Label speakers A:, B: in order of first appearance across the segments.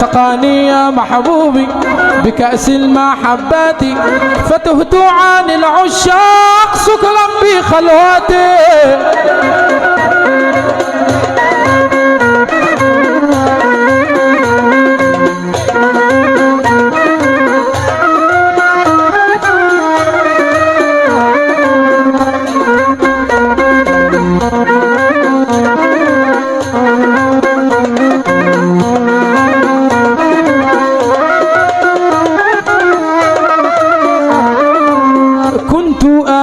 A: سقاني يا محبوبي بكأس المحبات فتهت عن العشاق سكرا بخلواتي.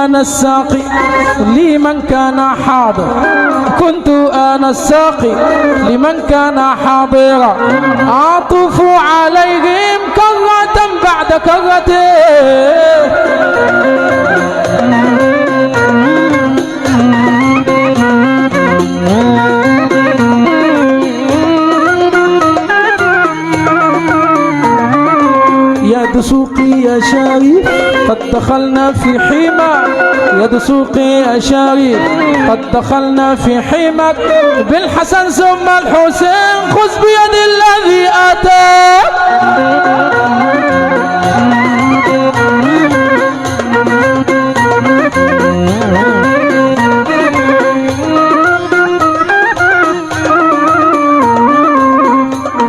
A: أنا الساقي لمن كان حاضر، كنت أنا الساقي لمن كان حاضرا، أعطف عليهم كرة بعد كرة. يا دسوقي يا شريف قد دخلنا في حماك، يا دسوقي يا شريف قد دخلنا في حماك، بالحسن ثم الحسين خذ بيد الذي أتاك.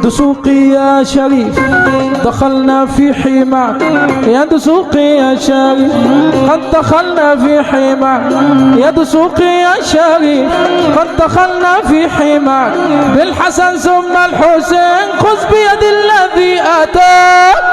A: دسوقي يا شريف دخلنا في حماك، يا دسوقي يا شريف قد دخلنا في حماك، يا دسوقي يا شريف قد دخلنا في حماك، بالحسن ثم الحسين خذ بيد الذي أتاك.